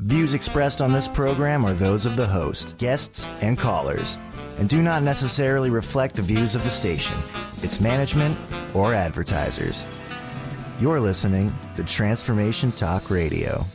Views expressed on this program are those of the host, guests, and callers, and do not necessarily reflect the views of the station, its management, or advertisers. You're listening to Transformation Talk Radio.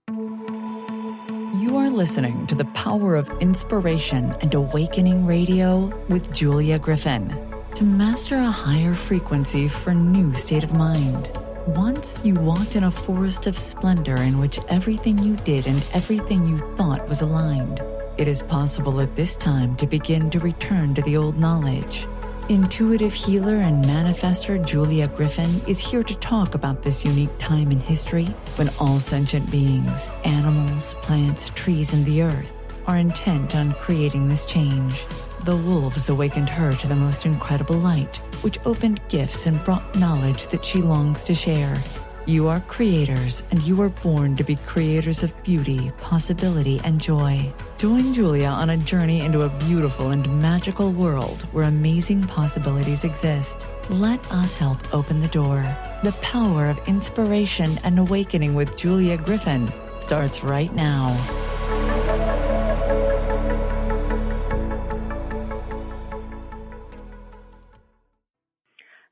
You are listening to the Power of Inspiration and Awakening Radio with Julia Griffin. To master a higher frequency for new state of mind. Once you walked in a forest of splendor in which everything you did and everything you thought was aligned. It is possible at this time to begin to return to the old knowledge. Intuitive healer and manifester Julia Griffin is here to talk about this unique time in history when all sentient beings, animals, plants, trees, and the earth are intent on creating this change. The wolves awakened her to the most incredible light, which opened gifts and brought knowledge that she longs to share. You are creators, and you were born to be creators of beauty, possibility, and joy. Join Julia on a journey into a beautiful and magical world where amazing possibilities exist. Let us help open the door. The Power of Inspiration and Awakening with Julia Griffin starts right now.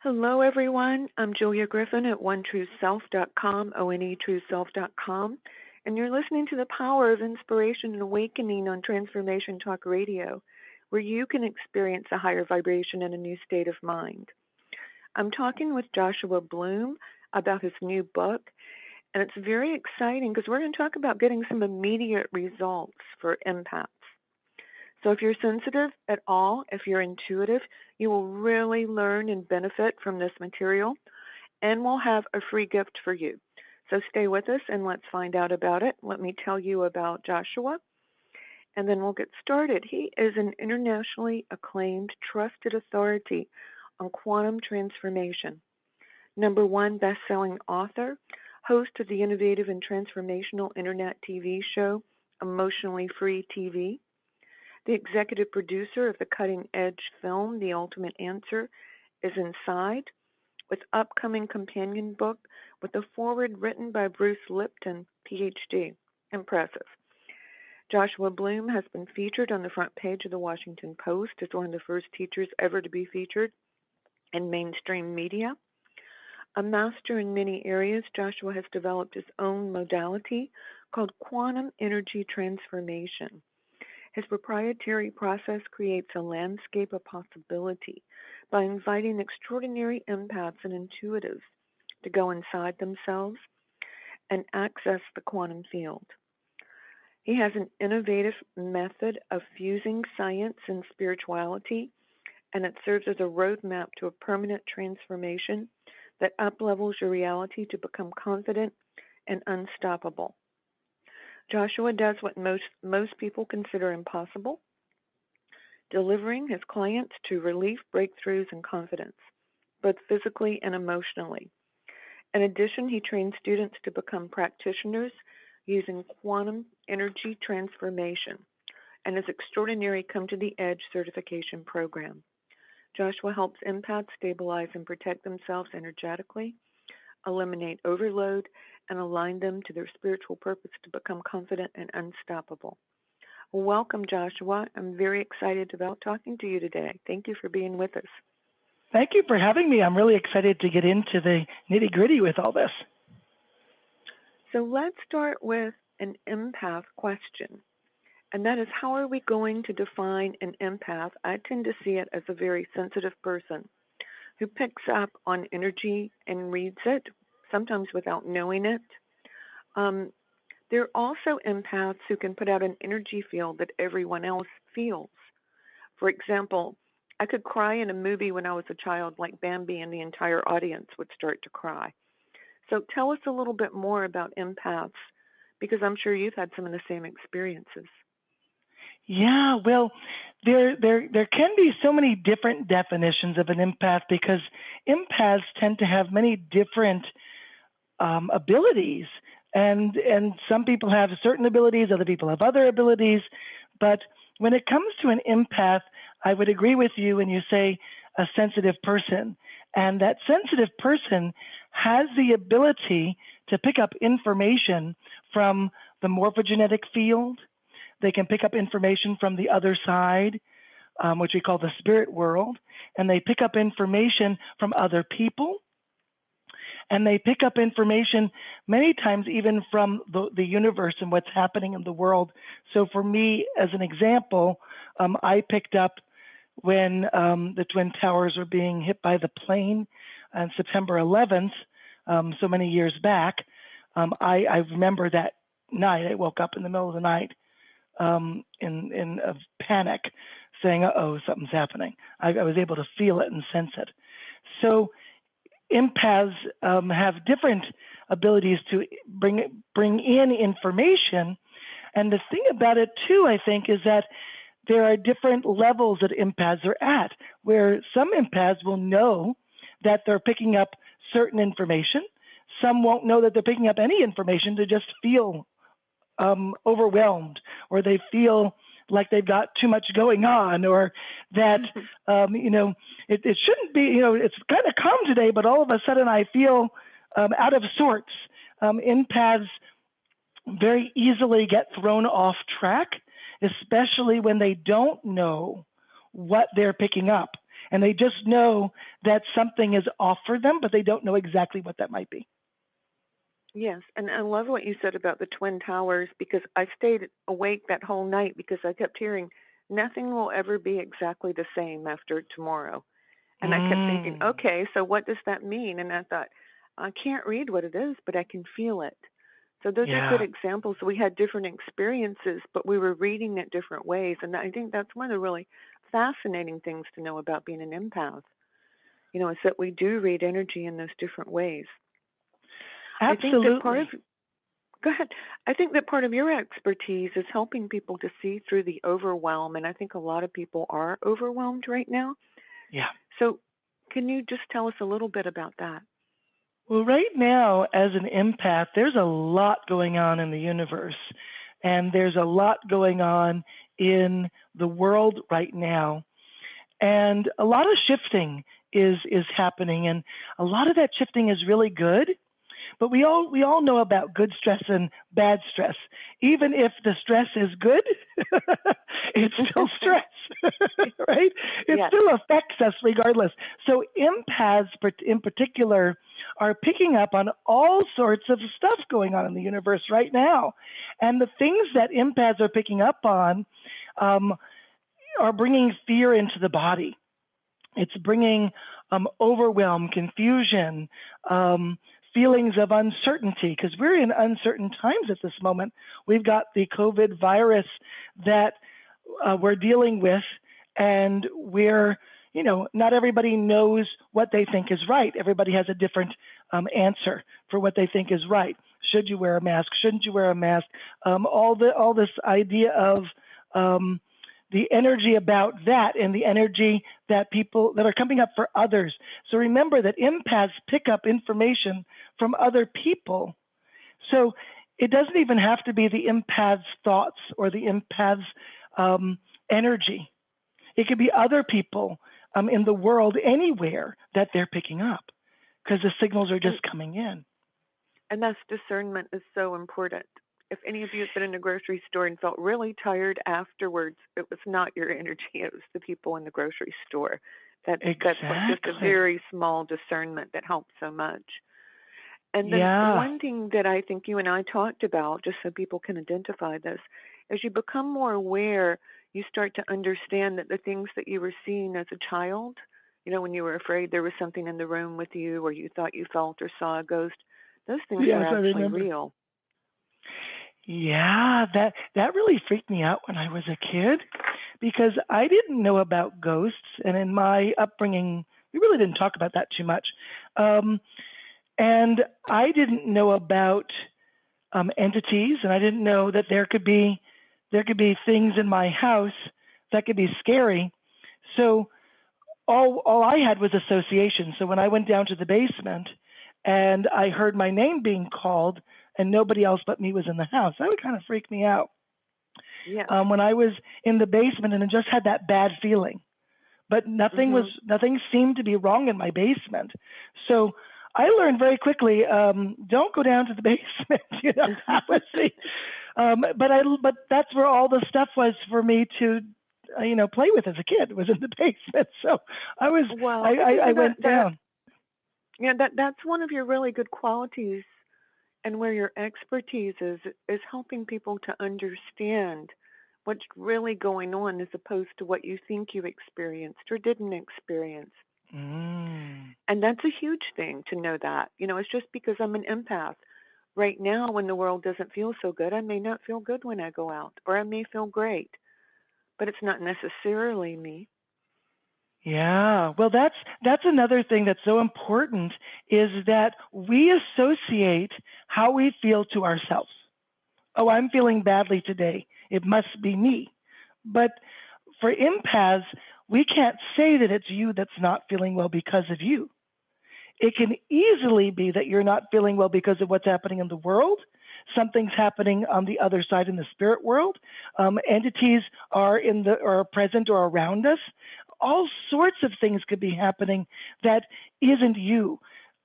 Hello, everyone. I'm Julia Griffin at OneTrueSelf.com, ONETrueSelf.com, and you're listening to the Power of Inspiration and Awakening on Transformation Talk Radio, where you can experience a higher vibration and a new state of mind. I'm talking with Joshua Bloom about his new book, and it's very exciting because we're going to talk about getting some immediate results for empaths. So if you're sensitive at all, if you're intuitive, you will really learn and benefit from this material, and we'll have a free gift for you. So stay with us and let's find out about it. Let me tell you about Joshua, and then we'll get started. He is an internationally acclaimed, trusted authority on quantum transformation. #1 best-selling author, host of the innovative and transformational internet TV show, Emotionally Free TV. The executive producer of the cutting-edge film, The Ultimate Answer is Inside, with upcoming companion book with a foreword written by Bruce Lipton, Ph.D. Impressive. Joshua Bloom has been featured on the front page of the Washington Post as one of the first teachers ever to be featured in mainstream media. A master in many areas, Joshua has developed his own modality called quantum energy transformation. His proprietary process creates a landscape of possibility by inviting extraordinary empaths and intuitives to go inside themselves and access the quantum field. He has an innovative method of fusing science and spirituality, and it serves as a roadmap to a permanent transformation that uplevels your reality to become confident and unstoppable. Joshua does what most people consider impossible, delivering his clients to relief, breakthroughs, and confidence, both physically and emotionally. In addition, he trains students to become practitioners using quantum energy transformation and his extraordinary Come to the Edge certification program. Joshua helps empaths stabilize and protect themselves energetically, eliminate overload, and align them to their spiritual purpose to become confident and unstoppable. Welcome, Joshua. I'm very excited about talking to you today. Thank you for being with us. Thank you for having me. I'm really excited to get into the nitty-gritty with all this. So let's start with an empath question, and that is, how are we going to define an empath? I tend to see it as a very sensitive person who picks up on energy and reads it, sometimes without knowing it. There are also empaths who can put out an energy field that everyone else feels. For example, I could cry in a movie when I was a child like Bambi, and the entire audience would start to cry. So tell us a little bit more about empaths, because I'm sure you've had some of the same experiences. Yeah, well, there can be so many different definitions of an empath because empaths tend to have many different abilities, and some people have certain abilities, other people have other abilities. But when it comes to an empath, I would agree with you when you say a sensitive person, and that sensitive person has the ability to pick up information from the morphogenetic field. They can pick up information from the other side, which we call the spirit world, and they pick up information from other people, and they pick up information many times even from the universe and what's happening in the world. So for me, as an example, I picked up when the Twin Towers were being hit by the plane on September 11th, so many years back. I remember that night. I woke up in the middle of the night in a panic, saying, "Uh-oh, something's happening." I was able to feel it and sense it. So empaths have different abilities to bring in information. And the thing about it, too, I think, is that there are different levels that empaths are at, where some empaths will know that they're picking up certain information. Some won't know that they're picking up any information. They just feel overwhelmed, or they feel like they've got too much going on, or that, it shouldn't be, it's kind of calm today, but all of a sudden I feel out of sorts. Empaths very easily get thrown off track, especially when they don't know what they're picking up. And they just know that something is off for them, but they don't know exactly what that might be. Yes, and I love what you said about the Twin Towers, because I stayed awake that whole night because I kept hearing nothing will ever be exactly the same after tomorrow. And I kept thinking, okay, so what does that mean? And I thought, I can't read what it is, but I can feel it. So those are good examples. We had different experiences, but we were reading it different ways. And I think that's one of the really fascinating things to know about being an empath, is that we do read energy in those different ways. Absolutely. Go ahead. I think that part of your expertise is helping people to see through the overwhelm, and I think a lot of people are overwhelmed right now. Yeah. So can you just tell us a little bit about that? Well, right now, as an empath, there's a lot going on in the universe, and there's a lot going on in the world right now. And a lot of shifting is happening, and a lot of that shifting is really good. But we all know about good stress and bad stress. Even if the stress is good, it's still stress, right? It still affects us regardless. So empaths in particular are picking up on all sorts of stuff going on in the universe right now. And the things that empaths are picking up on are bringing fear into the body. It's bringing overwhelm, confusion, feelings of uncertainty, because we're in uncertain times at this moment. We've got the COVID virus that we're dealing with, and we're, not everybody knows what they think is right. Everybody has a different answer for what they think is right. Should you wear a mask? Shouldn't you wear a mask? All this idea of the energy about that, and the energy that people that are coming up for others. So remember that empaths pick up information from other people. So it doesn't even have to be the empath's thoughts or the empath's energy. It could be other people in the world, anywhere, that they're picking up, because the signals are just coming in. And that's discernment is so important. If any of you have been in a grocery store and felt really tired afterwards, it was not your energy. It was the people in the grocery store. That's like just a very small discernment that helps so much. And then one thing that I think you and I talked about, just so people can identify this, as you become more aware, you start to understand that the things that you were seeing as a child, when you were afraid there was something in the room with you, or you thought you felt or saw a ghost, those things were actually real. Yeah, that really freaked me out when I was a kid, because I didn't know about ghosts, and in my upbringing, we really didn't talk about that too much. And I didn't know about entities, and I didn't know that there could be things in my house that could be scary. So all I had was association. So when I went down to the basement and I heard my name being called, and nobody else but me was in the house, that would kind of freak me out. Yeah. When I was in the basement and I just had that bad feeling, but nothing seemed to be wrong in my basement. So I learned very quickly, don't go down to the basement. That was but that's where all the stuff was for me to, play with as a kid, was in the basement. So I went down. Yeah, that's one of your really good qualities, and where your expertise is helping people to understand what's really going on as opposed to what you think you experienced or didn't experience. And that's a huge thing to know that. It's just because I'm an empath. Right now, when the world doesn't feel so good, I may not feel good when I go out, or I may feel great, but it's not necessarily me. Yeah, well, that's another thing that's so important, is that we associate how we feel to ourselves. Oh, I'm feeling badly today. It must be me. But for empaths, we can't say that it's you that's not feeling well because of you. It can easily be that you're not feeling well because of what's happening in the world. Something's happening on the other side in the spirit world. Entities are present or around us. All sorts of things could be happening that isn't you.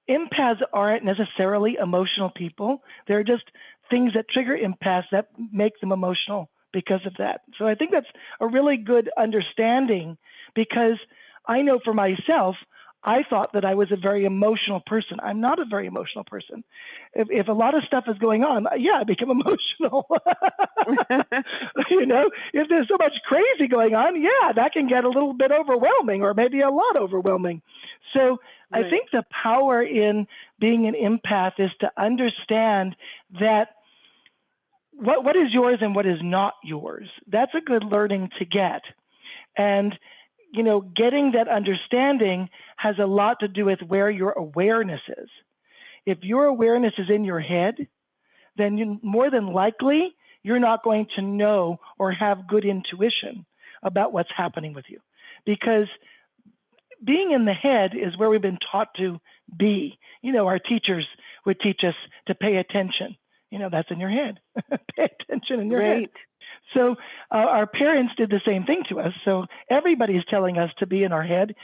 Empaths aren't necessarily emotional people. They're just things that trigger empaths that make them emotional because of that. So I think that's a really good understanding, because I know for myself, I thought that I was a very emotional person. I'm not a very emotional person. If a lot of stuff is going on, I become emotional. If there's so much crazy going on, that can get a little bit overwhelming, or maybe a lot overwhelming. So right. I think the power in being an empath is to understand that what is yours and what is not yours. That's a good learning to get. And getting that understanding has a lot to do with where your awareness is. If your awareness is in your head, then more than likely, you're not going to know or have good intuition about what's happening with you. Because being in the head is where we've been taught to be. Our teachers would teach us to pay attention. That's in your head. Pay attention in your head. So our parents did the same thing to us. So everybody's telling us to be in our head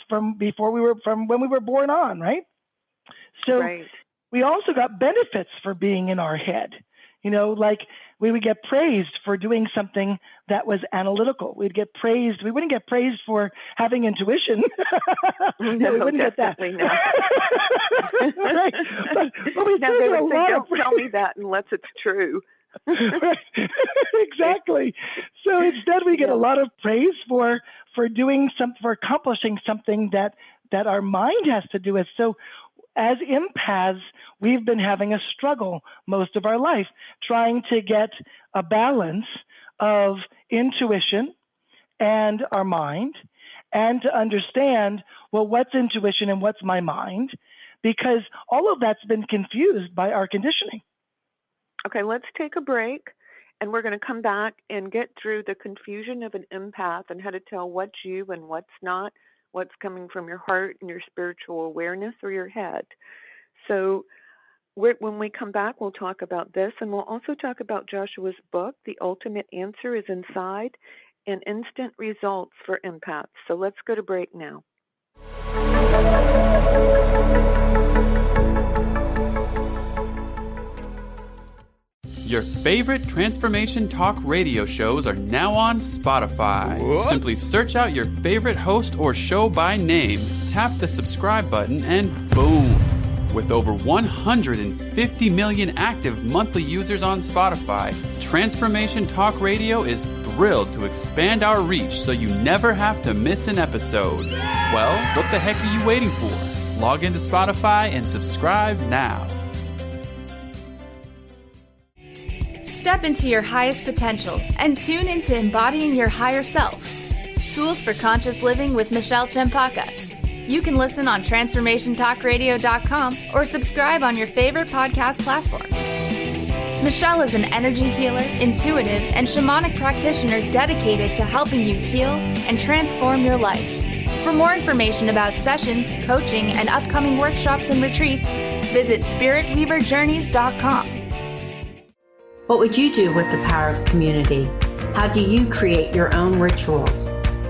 from when we were born on, right? So we also got benefits for being in our head. Like we would get praised for doing something that was analytical. We'd get praised. We wouldn't get praised for having intuition. No, we wouldn't get that. Not. Right. But we now they would say, don't tell me that unless it's true. Exactly. So instead, we get a lot of praise for accomplishing something that our mind has to do with. So as empaths, we've been having a struggle most of our life, trying to get a balance of intuition and our mind, and to understand, well, what's intuition and what's my mind, because all of that's been confused by our conditioning. Okay, let's take a break, and we're going to come back and get through the confusion of an empath and how to tell what's you and what's not, what's coming from your heart and your spiritual awareness or your head. So when we come back, we'll talk about this, and we'll also talk about Joshua's book, The Ultimate Answer is Inside, and Instant Results for Empaths. So let's go to break now. Your favorite Transformation Talk radio shows are now on Spotify. What? Simply search out your favorite host or show by name, tap the subscribe button, and boom! With over 150 million active monthly users on Spotify, Transformation Talk Radio is thrilled to expand our reach so you never have to miss an episode. Well, what the heck are you waiting for? Log into Spotify and subscribe now. Step into your highest potential and tune into embodying your higher self. Tools for Conscious Living with Michelle Chempaka. You can listen on TransformationTalkRadio.com or subscribe on your favorite podcast platform. Michelle is an energy healer, intuitive, and shamanic practitioner dedicated to helping you heal and transform your life. For more information about sessions, coaching, and upcoming workshops and retreats, visit SpiritWeaverJourneys.com. What would you do with the power of community? How do you create your own rituals?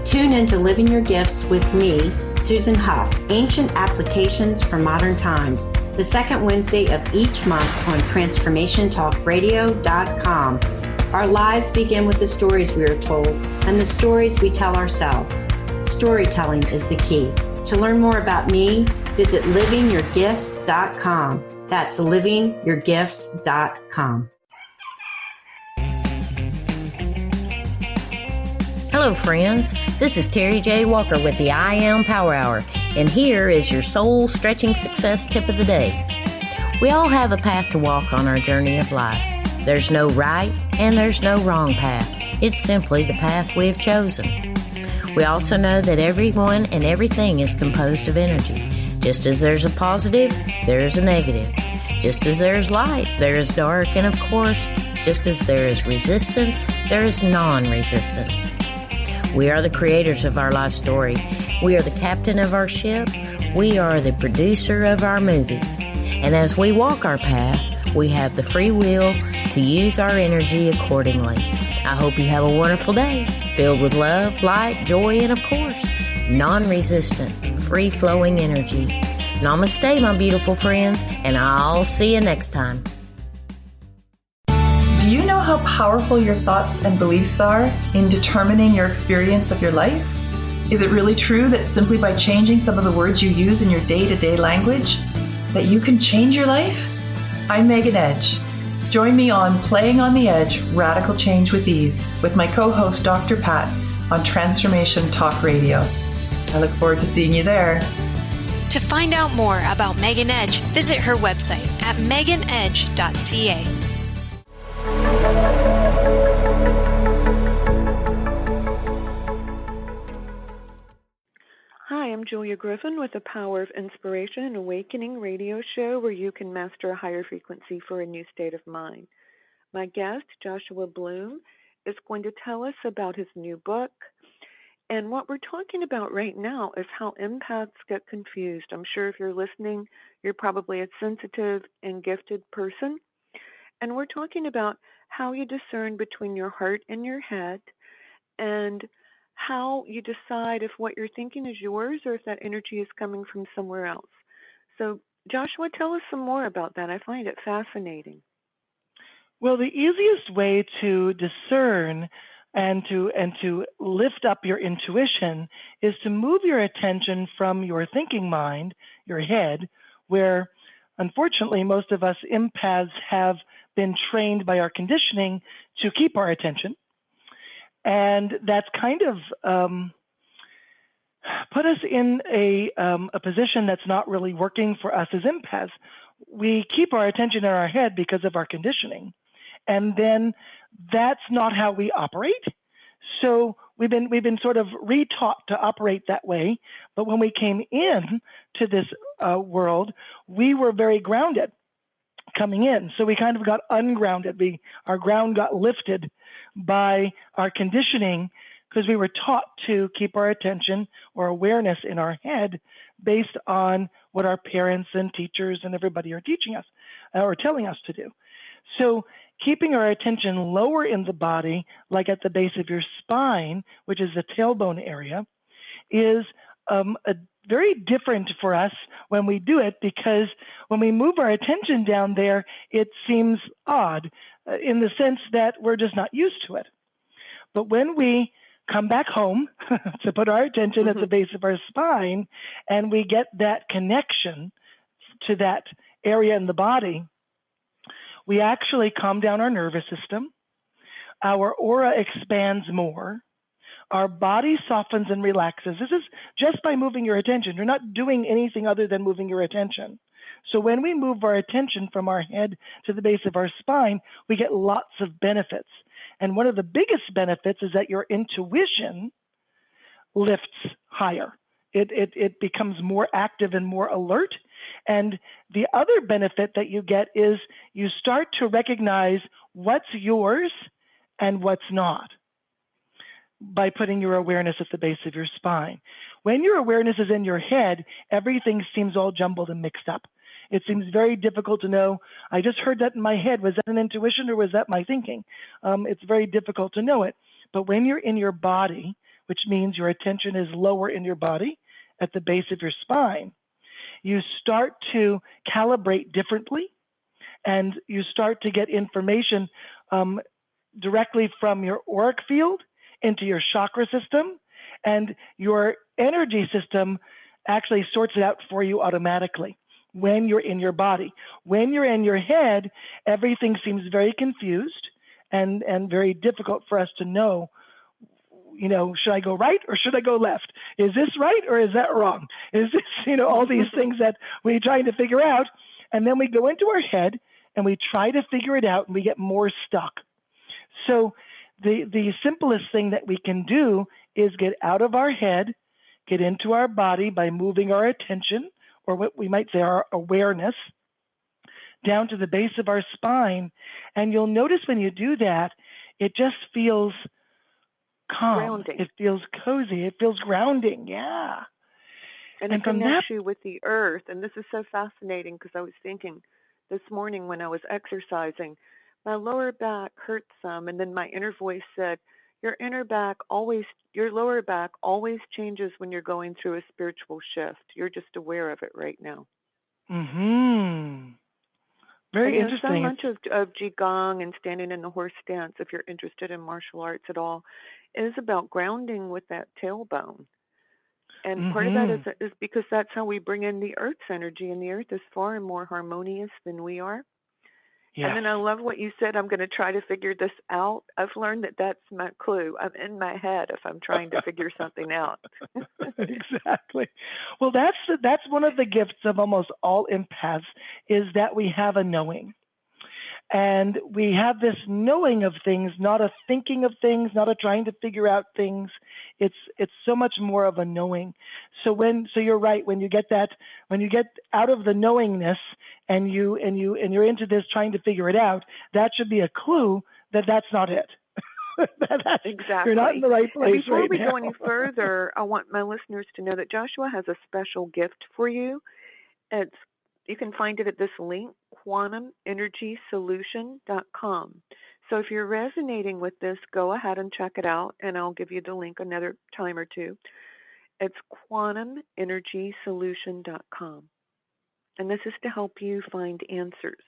Tune into Living Your Gifts with me, Susan Huff, Ancient Applications for Modern Times, the second Wednesday of each month on TransformationTalkRadio.com. Our lives begin with the stories we are told and the stories we tell ourselves. Storytelling is the key. To learn more about me, visit livingyourgifts.com. That's livingyourgifts.com. Hello, friends. This is Terry J. Walker with the I Am Power Hour, and here is your soul-stretching success tip of the day. We all have a path to walk on our journey of life. There's no right and there's no wrong path. It's simply the path we have chosen. We also know that everyone and everything is composed of energy. Just as there's a positive, there is a negative. Just as there's light, there is dark, and of course, just as there is resistance, there is non-resistance. We are the creators of our life story. We are the captain of our ship. We are the producer of our movie. And as we walk our path, we have the free will to use our energy accordingly. I hope you have a wonderful day, filled with love, light, joy, and of course, non-resistant, free-flowing energy. Namaste, my beautiful friends, and I'll see you next time. Do you know how powerful your thoughts and beliefs are in determining your experience of your life? Is it really true that simply by changing some of the words you use in your day-to-day language, that you can change your life? I'm Megan Edge. Join me on Playing on the Edge, Radical Change with Ease, with my co-host Dr. Pat on Transformation Talk Radio. I look forward to seeing you there. To find out more about Megan Edge, visit her website at meganedge.ca. Hi, I'm Julia Griffin with the Power of Inspiration and Awakening radio show where you can master a higher frequency for a new state of mind. My guest, Joshua Bloom, is going to tell us about his new book. And what we're talking about right now is how empaths get confused. I'm sure if you're listening, you're probably a sensitive and gifted person. And we're talking about how you discern between your heart and your head and how you decide if what you're thinking is yours or if that energy is coming from somewhere else. So, Joshua, tell us some more about that. I find it fascinating. Well, the easiest way to discern and to lift up your intuition is to move your attention from your thinking mind, your head, where unfortunately most of us empaths have been trained by our conditioning to keep our attention. And that's kind of put us in a position that's not really working for us as empaths. We keep our attention in our head because of our conditioning. And then that's not how we operate. So we've been sort of retaught to operate that way. But when we came in to this world, we were very grounded coming in. So we kind of got ungrounded. Our ground got lifted by our conditioning because we were taught to keep our attention or awareness in our head based on what our parents and teachers and everybody are teaching us or telling us to do. So keeping our attention lower in the body, like at the base of your spine, which is the tailbone area, is very different for us when we do it, because when we move our attention down there, it seems odd in the sense that we're just not used to it. But when we come back home to put our attention at the base of our spine and we get that connection to that area in the body, we actually calm down our nervous system. Our aura expands more. Our body softens and relaxes. This is just by moving your attention. You're not doing anything other than moving your attention. So when we move our attention from our head to the base of our spine, we get lots of benefits. And one of the biggest benefits is that your intuition lifts higher. It becomes more active and more alert. And the other benefit that you get is you start to recognize what's yours and what's not by putting your awareness at the base of your spine. When your awareness is in your head, everything seems all jumbled and mixed up. It seems very difficult to know, I just heard that in my head. Was that an intuition or was that my thinking? It's very difficult to know it. But when you're in your body, which means your attention is lower in your body, at the base of your spine, you start to calibrate differently, and you start to get information directly from your auric field into your chakra system, and your energy system actually sorts it out for you automatically when you're in your body. When you're in your head, everything seems very confused and very difficult for us to know, should I go right or should I go left? Is this right or is that wrong? Is this, all these things that we're trying to figure out. And then we go into our head and we try to figure it out and we get more stuck. So the simplest thing that we can do is get out of our head, get into our body by moving our attention, or what we might say our awareness, down to the base of our spine. And you'll notice when you do that, it just feels calm. Grounding. It feels cozy. It feels grounding. Yeah. And it connects you with the earth. And this is so fascinating because I was thinking this morning when I was exercising, my lower back hurt some, and then my inner voice said, your lower back always changes when you're going through a spiritual shift. You're just aware of it right now. Mm-hmm. Very interesting. So much of Qigong and standing in the horse stance, if you're interested in martial arts at all, is about grounding with that tailbone. And part of that is because that's how we bring in the earth's energy, and the earth is far more harmonious than we are. Yes. And then I love what you said, I'm going to try to figure this out. I've learned that that's my clue. I'm in my head if I'm trying to figure something out. Exactly. Well, that's one of the gifts of almost all empaths, is that we have a knowing. And we have this knowing of things, not a thinking of things, not a trying to figure out things. It's so much more of a knowing. So you're right, when you get out of the knowingness and you're into this trying to figure it out, that should be a clue that that's not it. Exactly. You're not in the right place. And before right we now. go any further, I want my listeners to know that Joshua has a special gift for you. You can find it at this link, quantumenergysolution.com. So if you're resonating with this, go ahead and check it out, and I'll give you the link another time or two. It's quantumenergysolution.com. And this is to help you find answers.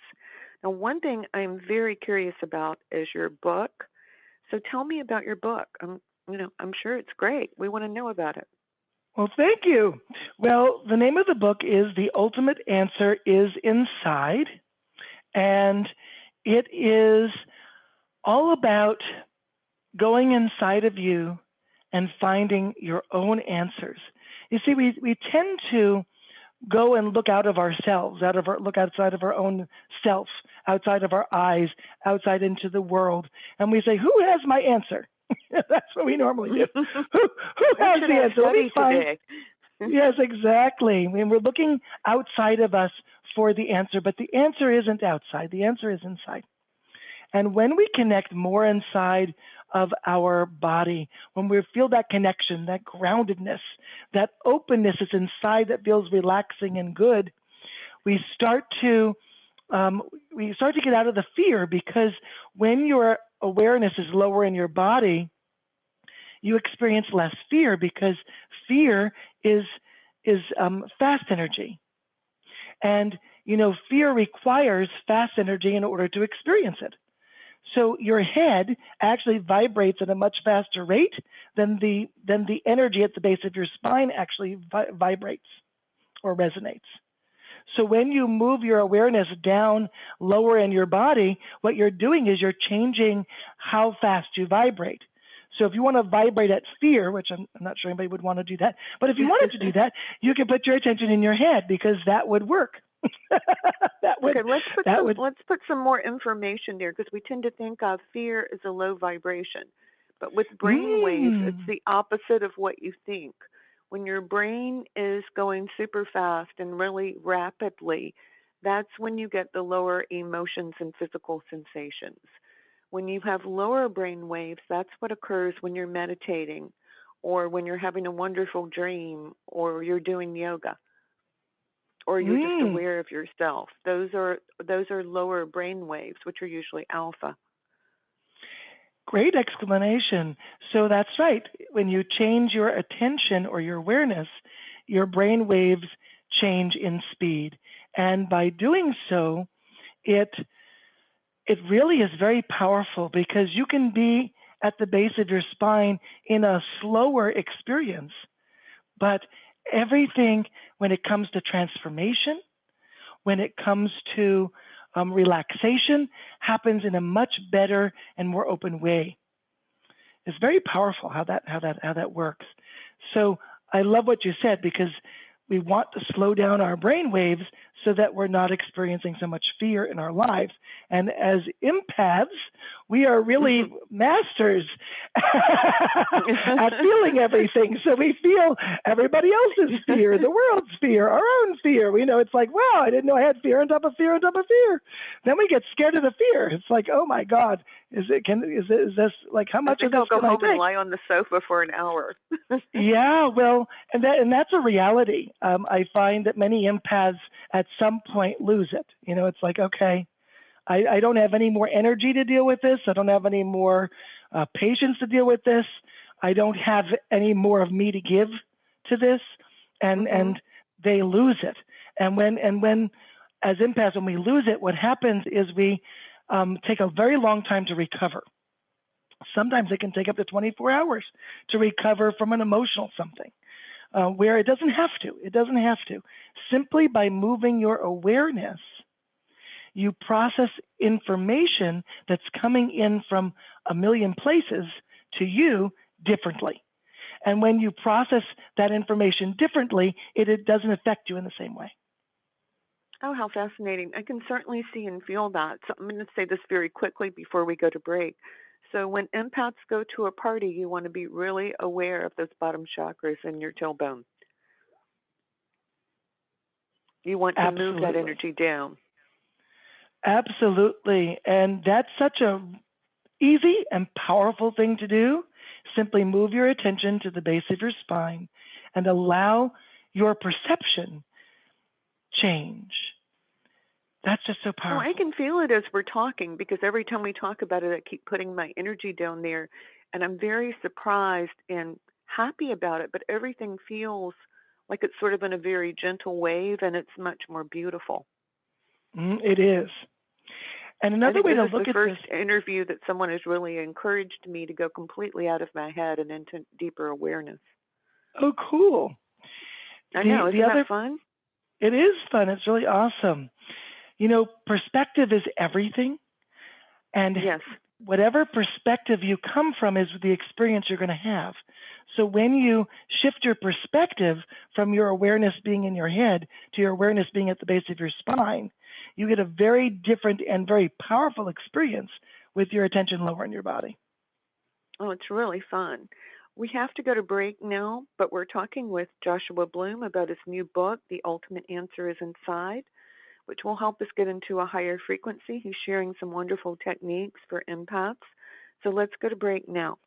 Now, one thing I'm very curious about is your book. So tell me about your book. I'm sure it's great. We want to know about it. Well, thank you. Well, the name of the book is The Ultimate Answer is Inside, and it is all about going inside of you and finding your own answers. You see, we tend to go and look out of ourselves, look outside of our own self, outside of our eyes, outside into the world, and we say, who has my answer? That's what we normally do. Who has the answer? Let me find. Yes, exactly. I mean, we're looking outside of us for the answer, but the answer isn't outside. The answer is inside. And when we connect more inside of our body, when we feel that connection, that groundedness, that openness is inside that feels relaxing and good, we start to get out of the fear, because when your awareness is lower in your body, you experience less fear, because fear is fast energy. And, fear requires fast energy in order to experience it. So your head actually vibrates at a much faster rate than the energy at the base of your spine actually vibrates or resonates. So when you move your awareness down lower in your body, what you're doing is you're changing how fast you vibrate. So if you want to vibrate at fear, which I'm not sure anybody would want to do that, but if you wanted to do that, you can put your attention in your head, because that would work. Let's put some more information there, because we tend to think of fear as a low vibration. But with brain waves, it's the opposite of what you think. When your brain is going super fast and really rapidly, that's when you get the lower emotions and physical sensations. When you have lower brain waves, that's what occurs when you're meditating, or when you're having a wonderful dream, or you're doing yoga, or you're just aware of yourself. Those are lower brain waves, which are usually alpha. Great explanation. So that's right. When you change your attention or your awareness, your brain waves change in speed. And by doing so, it really is very powerful, because you can be at the base of your spine in a slower experience, but everything when it comes to transformation, when it comes to relaxation, happens in a much better and more open way. It's very powerful how that works. So I love what you said, because we want to slow down our brain waves so that we're not experiencing so much fear in our lives. And as empaths, we are really masters at feeling everything. So we feel everybody else's fear, the world's fear, our own fear. We know it's like, wow, I didn't know I had fear on top of fear on top of fear. Then we get scared of the fear. It's like, oh my God, is this like, how much of this can I take? I'll go home and lie on the sofa for an hour. Yeah, well, and that's a reality. I find that many empaths at some point lose it. It's like, okay, I don't have any more energy to deal with this. I don't have any more patience to deal with this. I don't have any more of me to give to this, and they lose it. And when as empaths, when we lose it, what happens is we take a very long time to recover. Sometimes it can take up to 24 hours to recover from an emotional something, where it doesn't have to. It doesn't have to. Simply by moving your awareness, you process information that's coming in from a million places to you differently. And when you process that information differently, it doesn't affect you in the same way. Oh, how fascinating. I can certainly see and feel that. So I'm going to say this very quickly before we go to break. So when empaths go to a party, you want to be really aware of those bottom chakras in your tailbone. You want to move that energy down. Absolutely. And that's such a easy and powerful thing to do. Simply move your attention to the base of your spine and allow your perception change. That's just so powerful. Oh, I can feel it as we're talking, because every time we talk about it, I keep putting my energy down there, and I'm very surprised and happy about it, but everything feels like it's sort of in a very gentle wave, and it's much more beautiful. It is. And another way to look at this... This is the first interview that someone has really encouraged me to go completely out of my head and into deeper awareness. Oh, cool. I know. Isn't that fun? It is fun. It's really awesome. Perspective is everything. And yes, whatever perspective you come from is the experience you're going to have. So when you shift your perspective from your awareness being in your head to your awareness being at the base of your spine, you get a very different and very powerful experience with your attention lower in your body. Oh, it's really fun. We have to go to break now, but we're talking with Joshua Bloom about his new book, The Ultimate Answer is Inside, which will help us get into a higher frequency. He's sharing some wonderful techniques for empaths. So let's go to break now.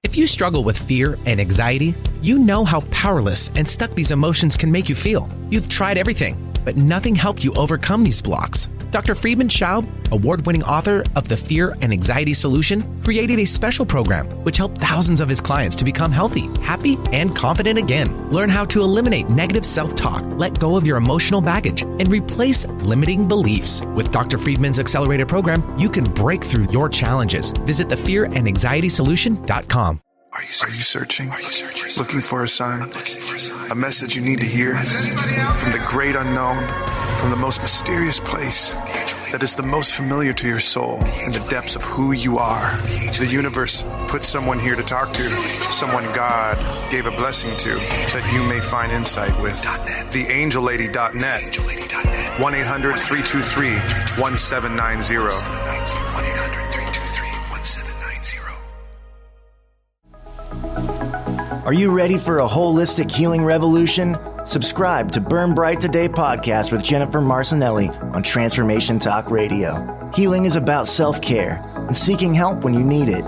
If you struggle with fear and anxiety, you know how powerless and stuck these emotions can make you feel. You've tried everything, but nothing helped you overcome these blocks. Dr. Friedman Schaub, award-winning author of The Fear and Anxiety Solution, created a special program which helped thousands of his clients to become healthy, happy, and confident again. Learn how to eliminate negative self-talk, let go of your emotional baggage, and replace limiting beliefs. With Dr. Friedman's accelerated program, you can break through your challenges. Visit thefearandanxietysolution.com. Are you searching? Looking for a sign? A message you need to hear? From the great unknown? From the most mysterious place that is the most familiar to your soul in the depths of who you are. The universe put someone here to talk to, someone God gave a blessing to, that you may find insight with. TheAngelLady.net. 1-800-323-1790. 1-800-323-1790. Are you ready for a holistic healing revolution? Subscribe to Burn Bright Today podcast with Jennifer Marcinelli on Transformation Talk Radio. Healing is about self-care and seeking help when you need it.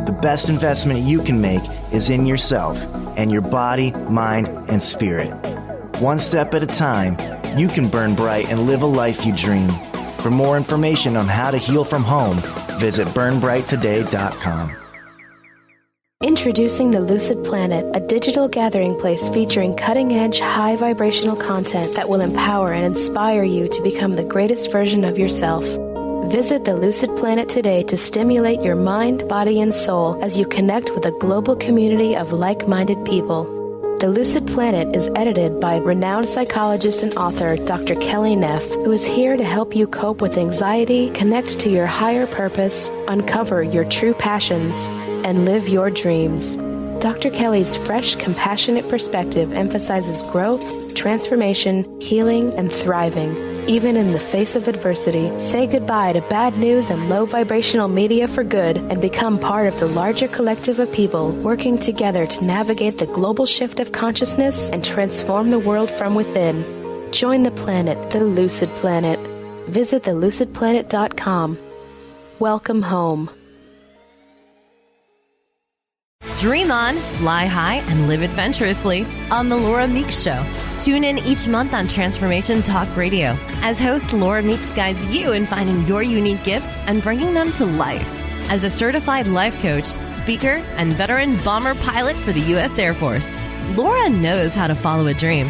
The best investment you can make is in yourself and your body, mind, and spirit. One step at a time, you can burn bright and live a life you dream. For more information on how to heal from home, visit burnbrighttoday.com. Introducing the Lucid Planet, a digital gathering place featuring cutting-edge, high-vibrational content that will empower and inspire you to become the greatest version of yourself. Visit the Lucid Planet today to stimulate your mind, body, and soul as you connect with a global community of like-minded people. The Lucid Planet is edited by renowned psychologist and author Dr. Kelly Neff, who is here to help you cope with anxiety, connect to your higher purpose, uncover your true passions, and live your dreams. Dr. Kelly's fresh, compassionate perspective emphasizes growth, transformation, healing, and thriving, even in the face of adversity. Say goodbye to bad news and low vibrational media for good and become part of the larger collective of people working together to navigate the global shift of consciousness and transform the world from within. Join the planet, the Lucid Planet. Visit thelucidplanet.com. Welcome home. Dream on, fly high, and live adventurously on The Laura Meeks Show. Tune in each month on Transformation Talk Radio as host Laura Meeks guides you in finding your unique gifts and bringing them to life. As a certified life coach, speaker, and veteran bomber pilot for the U.S. Air Force, Laura knows how to follow a dream.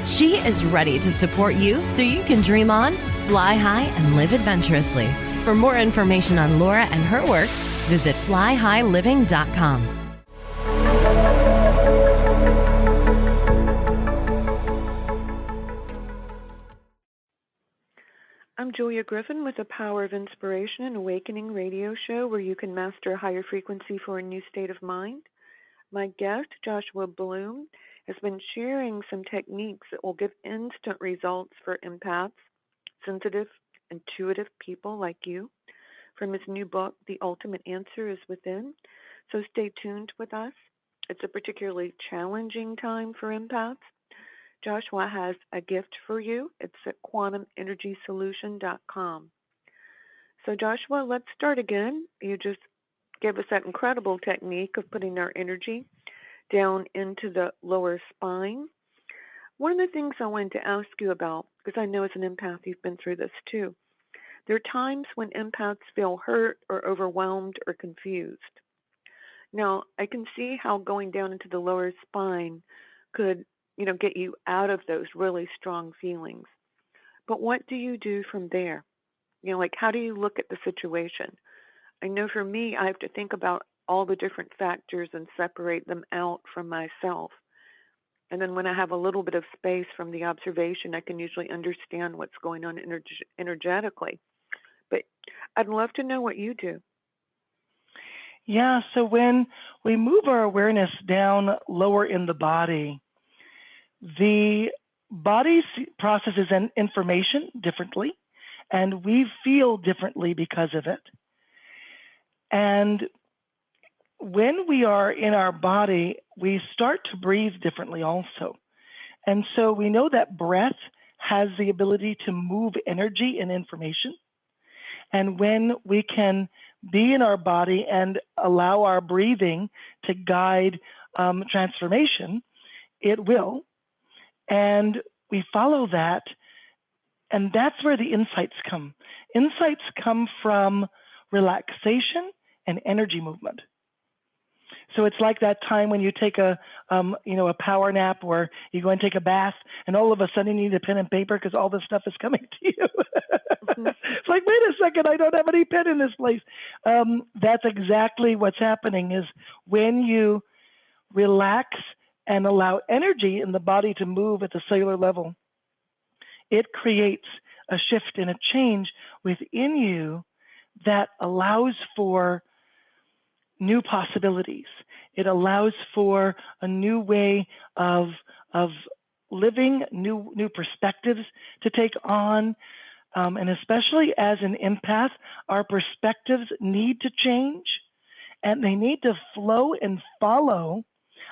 She is ready to support you so you can dream on, fly high, and live adventurously. For more information on Laura and her work, visit flyhighliving.com. I'm Julia Griffin with the Power of Inspiration and Awakening radio show where you can master a higher frequency for a new state of mind. My guest, Joshua Bloom, has been sharing some techniques that will give instant results for empaths, sensitive, intuitive people like you, from his new book, The Ultimate Answer is Within. So stay tuned with us. It's a particularly challenging time for empaths. Joshua has a gift for you. It's at quantumenergysolution.com. So Joshua, let's start again. You just gave us that incredible technique of putting our energy down into the lower spine. One of the things I wanted to ask you about, because I know as an empath you've been through this too, there are times when empaths feel hurt or overwhelmed or confused. Now, I can see how going down into the lower spine could get you out of those really strong feelings. But what do you do from there? How do you look at the situation? I know for me, I have to think about all the different factors and separate them out from myself. And then when I have a little bit of space from the observation, I can usually understand what's going on energetically. But I'd love to know what you do. Yeah, so when we move our awareness down lower in the body processes information differently, and we feel differently because of it. And when we are in our body, we start to breathe differently also. And so we know that breath has the ability to move energy and information. And when we can be in our body and allow our breathing to guide transformation, it will. And we follow that, and that's where the insights come. Insights come from relaxation and energy movement. So it's like that time when you take a power nap, or you go and take a bath, and all of a sudden you need a pen and paper because all this stuff is coming to you. It's like, wait a second, I don't have any pen in this place. That's exactly what's happening. Is when you relax and allow energy in the body to move at the cellular level, it creates a shift and a change within you that allows for new possibilities. It allows for a new way of living, new perspectives to take on. And especially as an empath, our perspectives need to change, and they need to flow and follow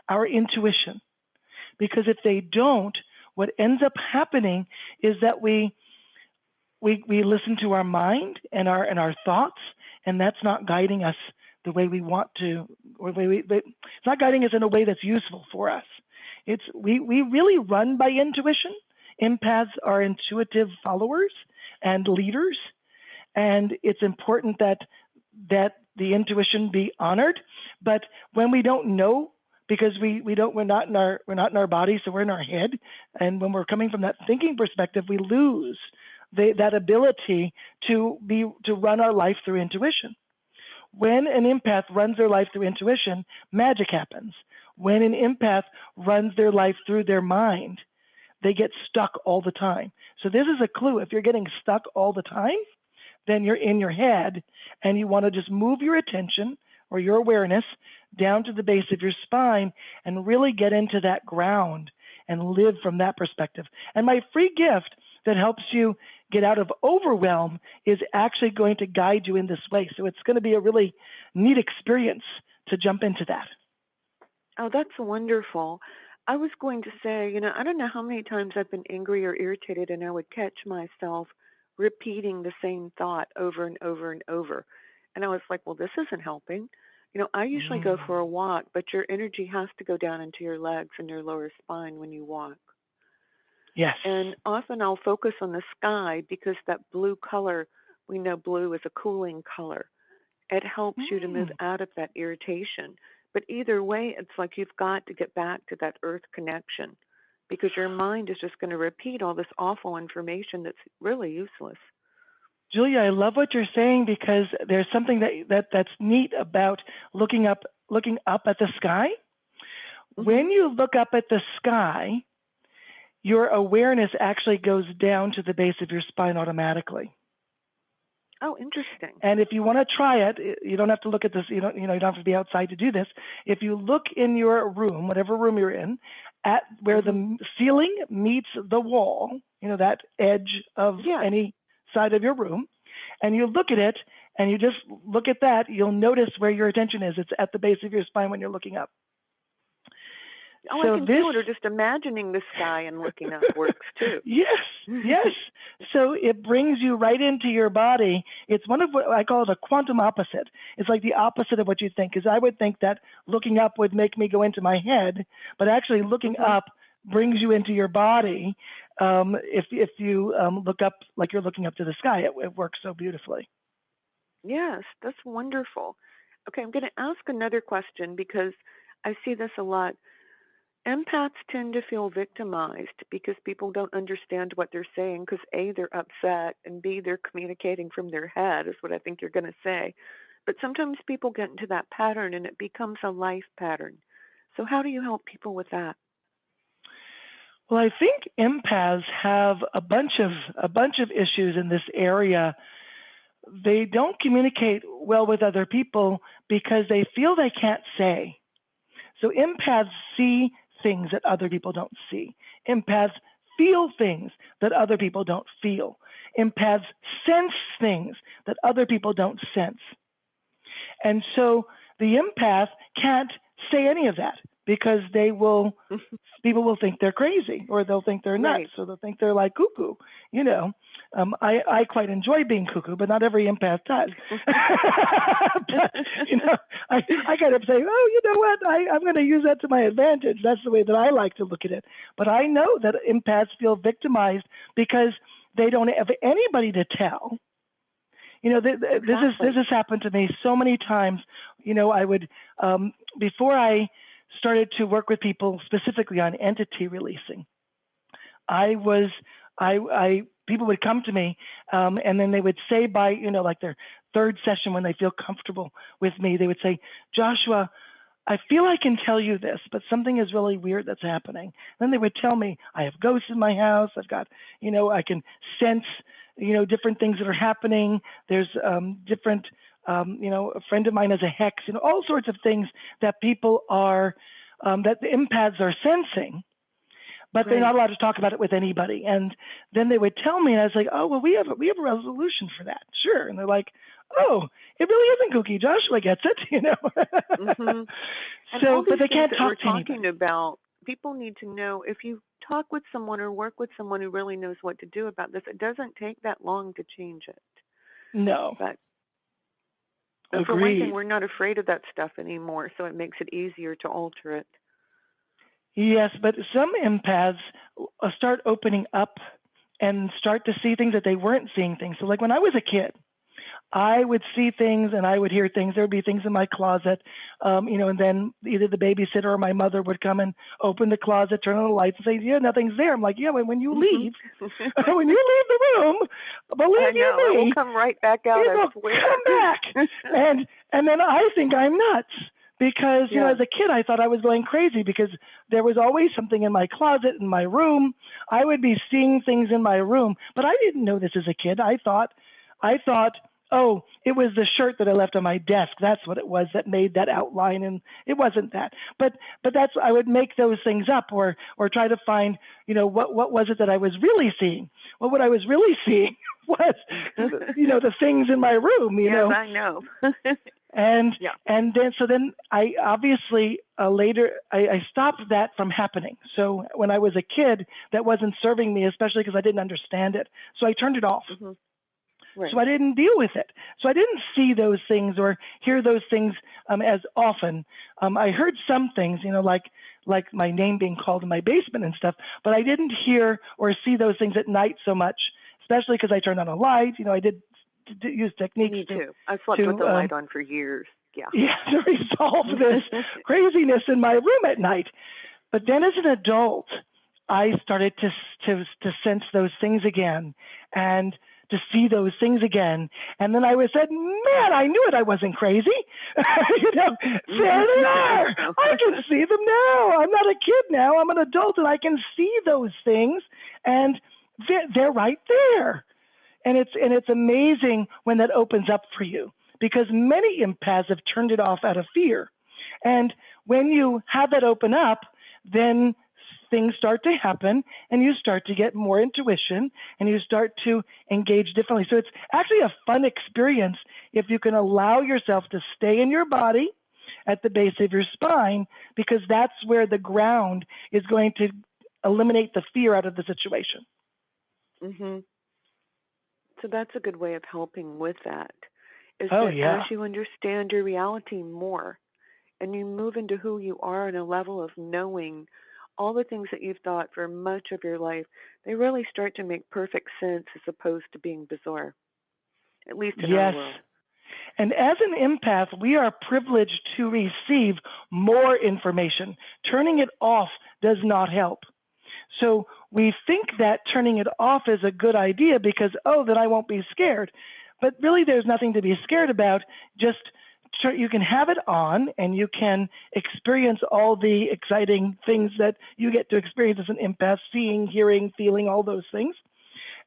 our intuition. Because if they don't, what ends up happening is that we listen to our mind and our thoughts, and that's not guiding us the way we want to, or it's not guiding us in a way that's useful for us. We really run by intuition. Empaths are intuitive followers and leaders, and it's important that the intuition be honored. But when we don't know, because we're not in our body, so we're in our head, and when we're coming from that thinking perspective, we lose that ability to run our life through intuition. When an empath runs their life through intuition, magic happens. When an empath runs their life through their mind, they get stuck all the time. So this is a clue. If you're getting stuck all the time, then you're in your head, and you want to just move your attention or your awareness down to the base of your spine and really get into that ground and live from that perspective. And my free gift that helps you get out of overwhelm is actually going to guide you in this way. So it's going to be a really neat experience to jump into that. Oh, that's wonderful. I was going to say, I don't know how many times I've been angry or irritated, and I would catch myself repeating the same thought over and over and over. And I was like, well, this isn't helping. I usually go for a walk, but your energy has to go down into your legs and your lower spine when you walk. Yes. And often I'll focus on the sky because that blue color, we know blue is a cooling color. It helps you to move out of that irritation. But either way, it's like you've got to get back to that earth connection, because your mind is just going to repeat all this awful information that's really useless. Julia, I love what you're saying, because there's something that's neat about looking up at the sky. Mm-hmm. When you look up at the sky, your awareness actually goes down to the base of your spine automatically. Oh, interesting. And if you want to try it, you don't have to look at this. You don't have to be outside to do this. If you look in your room, whatever room you're in, at where the ceiling meets the wall, that edge of any side of your room, and you look at it, and you just look at that, you'll notice where your attention is. It's at the base of your spine when you're looking up. Oh, so I can do it, or just imagining the sky and looking up works too. Yes. So it brings you right into your body. It's one of what I call it a quantum opposite. It's like the opposite of what you think, because I would think that looking up would make me go into my head, but actually looking up brings you into your body. If you look up like you're looking up to the sky, it works so beautifully. Yes, that's wonderful. Okay, I'm going to ask another question, because I see this a lot. Empaths tend to feel victimized because people don't understand what they're saying, because A, they're upset, and B, they're communicating from their head, is what I think you're going to say. But sometimes people get into that pattern, and it becomes a life pattern. So how do you help people with that? Well, I think empaths have a bunch of issues in this area. They don't communicate well with other people because they feel they can't say. So empaths see things that other people don't see. Empaths feel things that other people don't feel. Empaths sense things that other people don't sense. And so the empath can't say any of that, because people will think they're crazy, or they'll think they're nuts, right. or they'll think they're like cuckoo. I quite enjoy being cuckoo, but not every empath does. But, I kind of say, oh, you know what? I'm going to use that to my advantage. That's the way that I like to look at it. But I know that empaths feel victimized because they don't have anybody to tell. This has happened to me so many times. I would, before I started to work with people specifically on entity releasing, people would come to me, and then they would say by, like their third session, when they feel comfortable with me, they would say, Joshua, I feel I can tell you this, but something is really weird that's happening. Then they would tell me, I have ghosts in my house. I've got, I can sense, different things that are happening. There's different, a friend of mine has a hex, all sorts of things that people are, that the empaths are sensing, but they're not allowed to talk about it with anybody. And then they would tell me, and I was like, oh, well, we have a resolution for that. Sure. And they're like, oh, it really isn't kooky. Joshua gets it, So, but they can't talk to anybody. About, people need to know, if you talk with someone or work with someone who really knows what to do about this, it doesn't take that long to change it. No. But for one thing, we're not afraid of that stuff anymore, so it makes it easier to alter it. Yes, but some empaths start opening up and start to see things that they weren't seeing things. So like when I was a kid, I would see things and I would hear things. There would be things in my closet, and then either the babysitter or my mother would come and open the closet, turn on the lights, and say, "Yeah, nothing's there." I'm like, "Yeah, when you leave, when you leave the room, believe you me, it will come right back out. It will come back." and then I think I'm nuts. Because, as a kid, I thought I was going crazy because there was always something in my closet, in my room. I would be seeing things in my room, but I didn't know this as a kid. I thought, oh, it was the shirt that I left on my desk. That's what it was that made that outline, and it wasn't that. But that's, I would make those things up or try to find, what was it that I was really seeing? Well, what I was really seeing was, the things in my room, Yes, I know. And then I obviously later I stopped that from happening. So when I was a kid, that wasn't serving me, especially because I didn't understand it. So I turned it off. Mm-hmm. Right. So I didn't deal with it. So I didn't see those things or hear those things as often. I heard some things, like my name being called in my basement and stuff, but I didn't hear or see those things at night so much, especially because I turned on a light. I did use techniques. Me too. I slept with the light on for years. Yeah. Yeah, to resolve this craziness in my room at night. But then as an adult, I started to sense those things again and to see those things again. And then I said, man, I knew it. I wasn't crazy. There they are. I can see them now. I'm not a kid now. I'm an adult and I can see those things and they're right there. And it's amazing when that opens up for you because many empaths have turned it off out of fear. And when you have that open up, then things start to happen and you start to get more intuition and you start to engage differently. So it's actually a fun experience if you can allow yourself to stay in your body at the base of your spine because that's where the ground is going to eliminate the fear out of the situation. Mm-hmm. So that's a good way of helping with that. As you understand your reality more and you move into who you are on a level of knowing all the things that you've thought for much of your life, they really start to make perfect sense as opposed to being bizarre, at least in our world. And as an empath, we are privileged to receive more information. Turning it off does not help. So we think that turning it off is a good idea because, then I won't be scared. But really, there's nothing to be scared about. Just you can have it on and you can experience all the exciting things that you get to experience as an empath, seeing, hearing, feeling, all those things.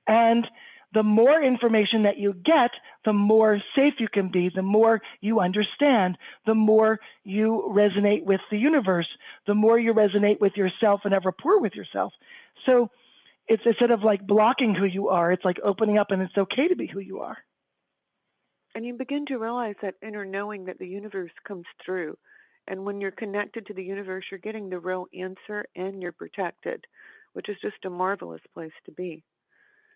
And the more information that you get, the more safe you can be, the more you understand, the more you resonate with the universe, the more you resonate with yourself and have rapport with yourself. So it's instead of like blocking who you are, it's like opening up and it's okay to be who you are. And you begin to realize that inner knowing that the universe comes through. And when you're connected to the universe, you're getting the real answer and you're protected, which is just a marvelous place to be.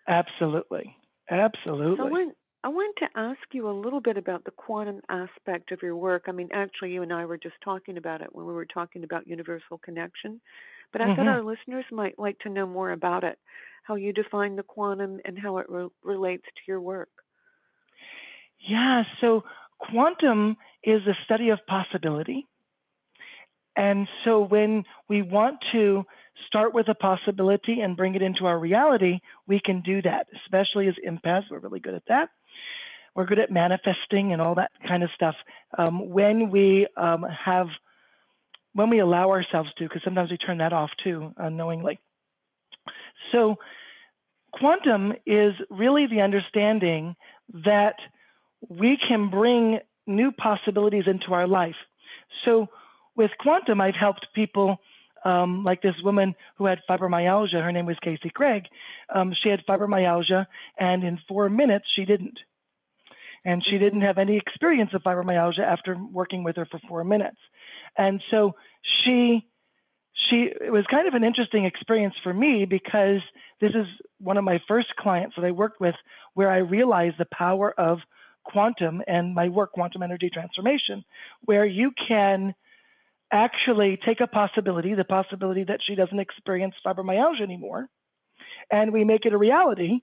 Absolutely. So I want to ask you a little bit about the quantum aspect of your work. I mean, actually, you and I were just talking about it when we were talking about universal connection. But I thought our listeners might like to know more about it, how you define the quantum and how it relates to your work. Yeah, so quantum is the study of possibility. And so when we want to start with a possibility and bring it into our reality, we can do that, especially as empaths. We're really good at that. We're good at manifesting and all that kind of stuff when we allow ourselves to, because sometimes we turn that off too, unknowingly. So quantum is really the understanding that we can bring new possibilities into our life. So with quantum, I've helped people like this woman who had fibromyalgia. Her name was Casey Craig. She had fibromyalgia, and in 4 minutes, she didn't. And she didn't have any experience of fibromyalgia after working with her for 4 minutes. And so it was kind of an interesting experience for me because this is one of my first clients that I worked with where I realized the power of quantum and my work, quantum energy transformation, where you can actually take a possibility, the possibility that she doesn't experience fibromyalgia anymore, and we make it a reality.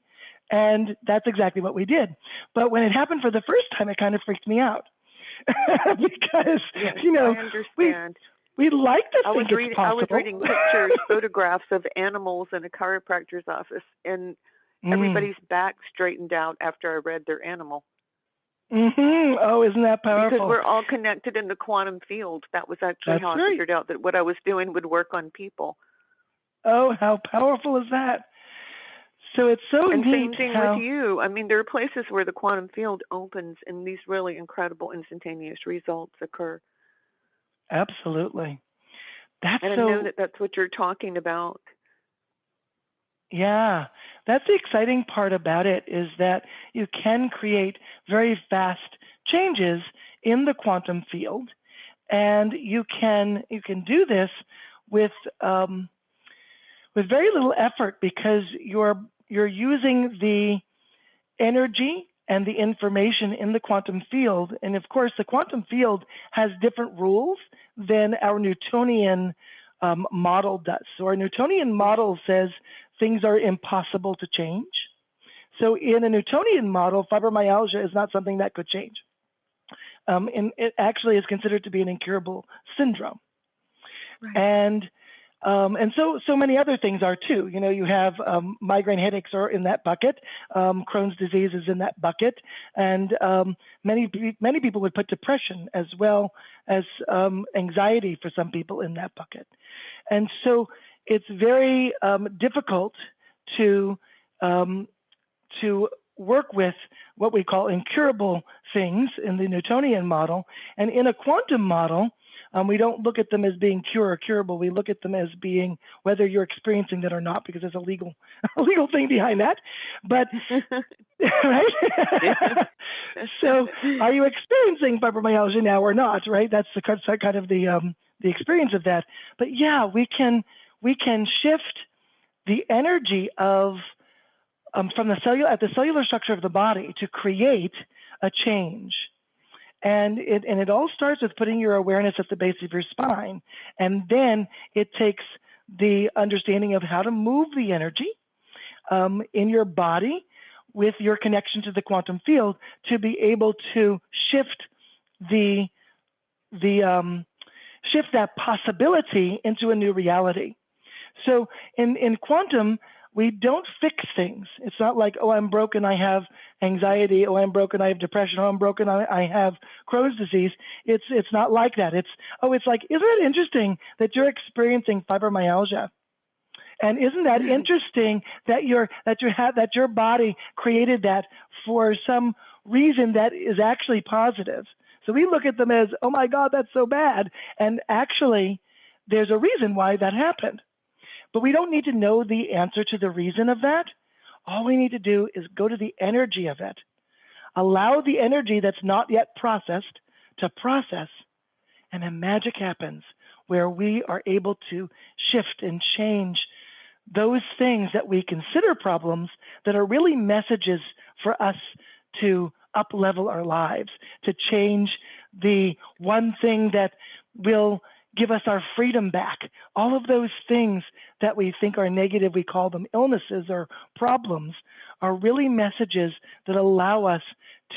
And that's exactly what we did. But when it happened for the first time, it kind of freaked me out because, yes, I understand. we like to think it's possible. I was reading pictures, photographs of animals in a chiropractor's office, and everybody's back straightened out after I read their animal. Mm-hmm. Oh, isn't that powerful? Because we're all connected in the quantum field. That was actually how I figured out that what I was doing would work on people. Oh, how powerful is that? So it's so and neat. And same thing with you. I mean, there are places where the quantum field opens and these really incredible instantaneous results occur. Absolutely. And I know that that's what you're talking about. Yeah, that's the exciting part about it, is that you can create very fast changes in the quantum field, and you can do this with very little effort, because you're using the energy and the information in the quantum field. And of course, the quantum field has different rules than our Newtonian model does. So our Newtonian model says things are impossible to change. So in a Newtonian model, fibromyalgia is not something that could change. And it actually is considered to be an incurable syndrome. Right. And so many other things are too. You have migraine headaches are in that bucket. Crohn's disease is in that bucket, and many people would put depression as well as anxiety for some people in that bucket. And so it's very difficult to work with what we call incurable things in the Newtonian model, and in a quantum model. We don't look at them as being cure or curable. We look at them as being whether you're experiencing that or not, because there's a legal thing behind that. But right? So, are you experiencing fibromyalgia now or not? Right? That's the kind of the experience of that. But yeah, we can shift the energy of from the cellular structure of the body to create a change. And it all starts with putting your awareness at the base of your spine. And then it takes the understanding of how to move the energy in your body with your connection to the quantum field to be able to shift shift that possibility into a new reality. So in quantum, we don't fix things. It's not like, oh, I'm broken, I have anxiety. Oh, I'm broken, I have depression. Oh, I'm broken, I have Crohn's disease. It's not like that. It's like, isn't it interesting that you're experiencing fibromyalgia? And isn't that interesting that your body created that for some reason that is actually positive? So we look at them as, oh my God, that's so bad. And actually, there's a reason why that happened. But we don't need to know the answer to the reason of that. All we need to do is go to the energy of it. Allow the energy that's not yet processed to process, and then magic happens where we are able to shift and change those things that we consider problems that are really messages for us to up-level our lives, to change the one thing that will give us our freedom back. All of those things that we think are negative, we call them illnesses or problems, are really messages that allow us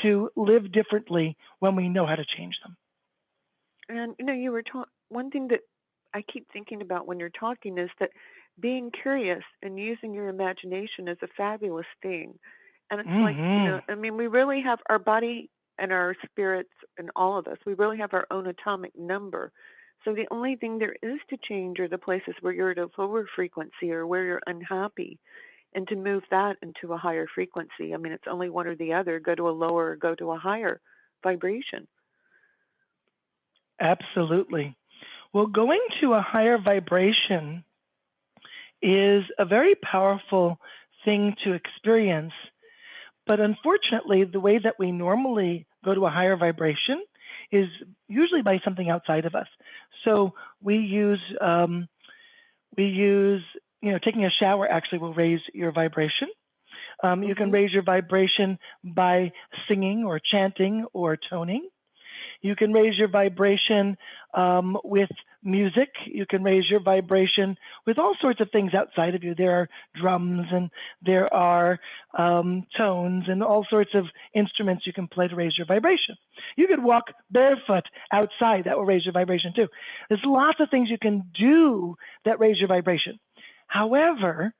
to live differently when we know how to change them. And you were one thing that I keep thinking about when you're talking is that being curious and using your imagination is a fabulous thing. And it's like, we really have our body and our spirits and all of us, we really have our own atomic number. So the only thing there is to change are the places where you're at a lower frequency or where you're unhappy, and to move that into a higher frequency. I mean, it's only one or the other. Go to a lower or go to a higher vibration. Absolutely. Well, going to a higher vibration is a very powerful thing to experience. But unfortunately, the way that we normally go to a higher vibration is usually by something outside of us. So we use taking a shower actually will raise your vibration. You can raise your vibration by singing or chanting or toning. You can raise your vibration with music. You can raise your vibration with all sorts of things outside of you. There are drums and there are tones and all sorts of instruments you can play to raise your vibration. You could walk barefoot outside. That will raise your vibration too. There's lots of things you can do that raise your vibration. However,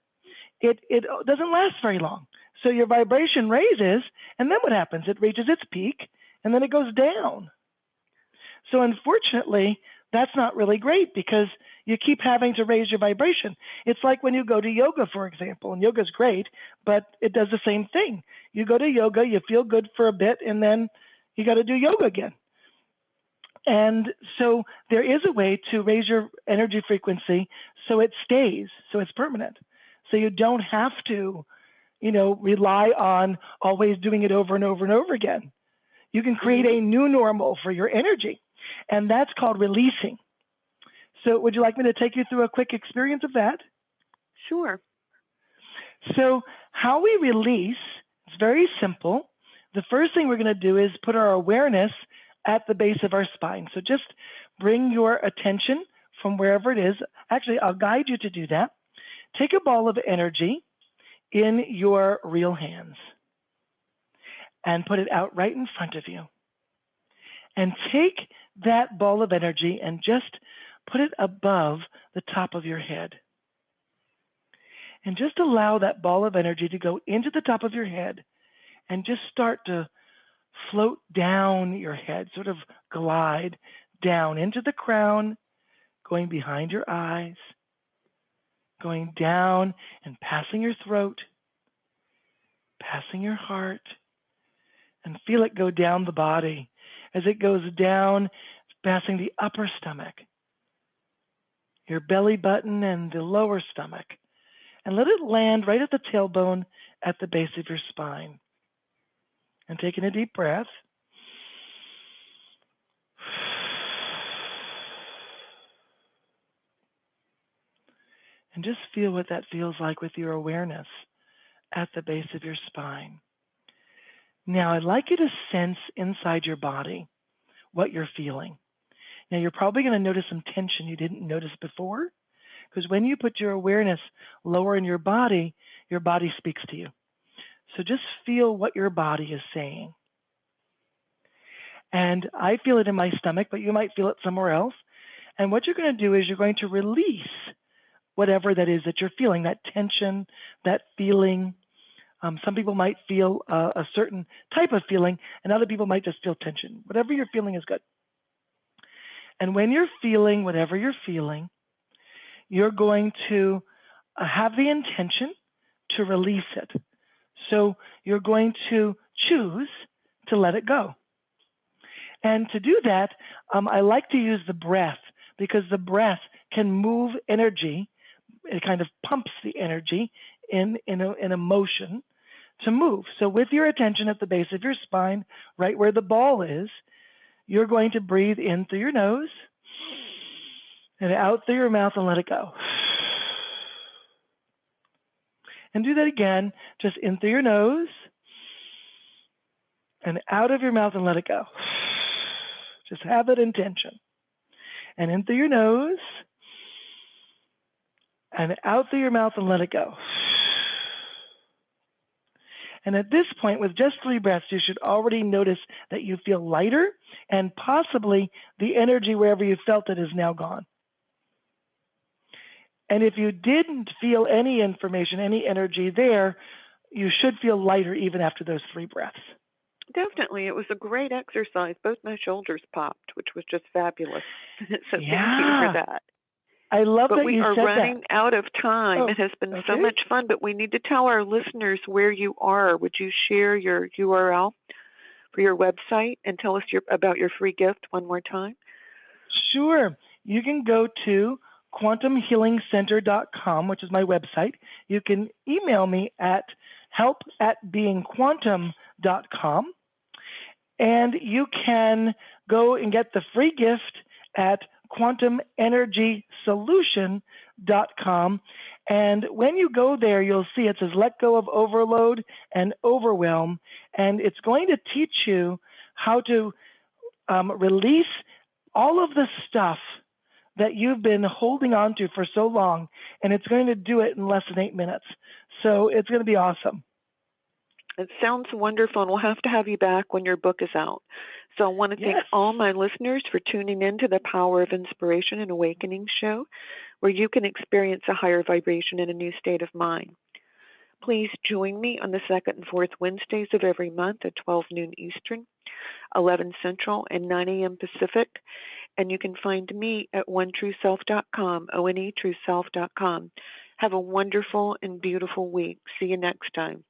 it doesn't last very long. So your vibration raises, and then what happens? It reaches its peak, and then it goes down. So unfortunately, that's not really great because you keep having to raise your vibration. It's like when you go to yoga, for example, and yoga's great, but it does the same thing. You go to yoga, you feel good for a bit, and then you got to do yoga again. And so there is a way to raise your energy frequency so it stays, so it's permanent. So you don't have to, rely on always doing it over and over and over again. You can create a new normal for your energy, and that's called releasing. So would you like me to take you through a quick experience of that? Sure. So how we release, it's very simple. The first thing we're going to do is put our awareness at the base of our spine. So just bring your attention from wherever it is. Actually, I'll guide you to do that. Take a ball of energy in your real hands and put it out right in front of you. And take that ball of energy and just put it above the top of your head. And just allow that ball of energy to go into the top of your head and just start to float down your head, sort of glide down into the crown, going behind your eyes, going down and passing your throat, passing your heart, and feel it go down the body. As it goes down, passing the upper stomach, your belly button and the lower stomach, and let it land right at the tailbone at the base of your spine. And taking a deep breath. And just feel what that feels like with your awareness at the base of your spine. Now, I'd like you to sense inside your body what you're feeling. Now, you're probably going to notice some tension you didn't notice before, because when you put your awareness lower in your body speaks to you. So just feel what your body is saying. And I feel it in my stomach, but you might feel it somewhere else. And what you're going to do is you're going to release whatever that is that you're feeling, that tension, that feeling. Some people might feel a certain type of feeling, and other people might just feel tension. Whatever you're feeling is good. And when you're feeling whatever you're feeling, you're going to have the intention to release it. So you're going to choose to let it go. And to do that, I like to use the breath, because the breath can move energy. It kind of pumps the energy in a motion to move. So with your attention at the base of your spine, right where the ball is, you're going to breathe in through your nose and out through your mouth and let it go. And do that again, just in through your nose and out of your mouth and let it go. Just have that intention. And in through your nose and out through your mouth and let it go. And at this point, with just 3 breaths, you should already notice that you feel lighter, and possibly the energy wherever you felt it is now gone. And if you didn't feel any information, any energy there, you should feel lighter even after those 3 breaths. Definitely. It was a great exercise. Both my shoulders popped, which was just fabulous. So thank you for that. I love that you said that. But we are running out of time. It has been so much fun, but we need to tell our listeners where you are. Would you share your URL for your website and tell us about your free gift one more time? Sure. You can go to quantumhealingcenter.com, which is my website. You can email me at help@beingquantum.com. And you can go and get the free gift at quantumenergysolution.com. And when you go there, you'll see it says let go of overload and overwhelm. And it's going to teach you how to release all of the stuff that you've been holding on to for so long, and it's going to do it in less than 8 minutes. So it's going to be awesome. It sounds wonderful, and we'll have to have you back when your book is out. So I want to thank all my listeners for tuning in to the Power of Inspiration and Awakening show, where you can experience a higher vibration in a new state of mind. Please join me on the second and fourth Wednesdays of every month at 12 noon Eastern, 11 Central, and 9 a.m. Pacific. And you can find me at onetrueself.com, onetrueself.com. Have a wonderful and beautiful week. See you next time.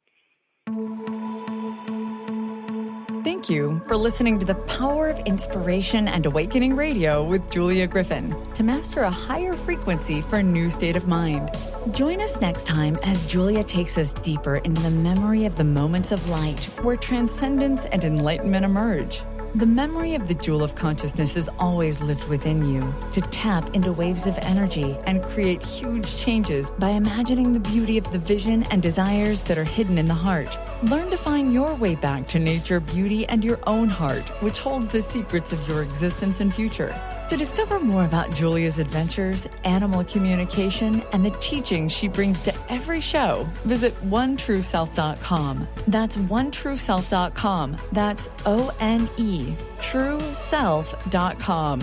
Thank you for listening to the Power of Inspiration and Awakening Radio with Julia Griffin to master a higher frequency for a new state of mind. Join us next time as Julia takes us deeper into the memory of the moments of light where transcendence and enlightenment emerge. The memory of the jewel of consciousness is always lived within you to tap into waves of energy and create huge changes by imagining the beauty of the vision and desires that are hidden in the heart. Learn to find your way back to nature, beauty, and your own heart, which holds the secrets of your existence and future. To discover more about Julia's adventures, animal communication, and the teachings she brings to every show, visit onetrueself.com. That's onetrueself.com. That's ONE, trueself.com.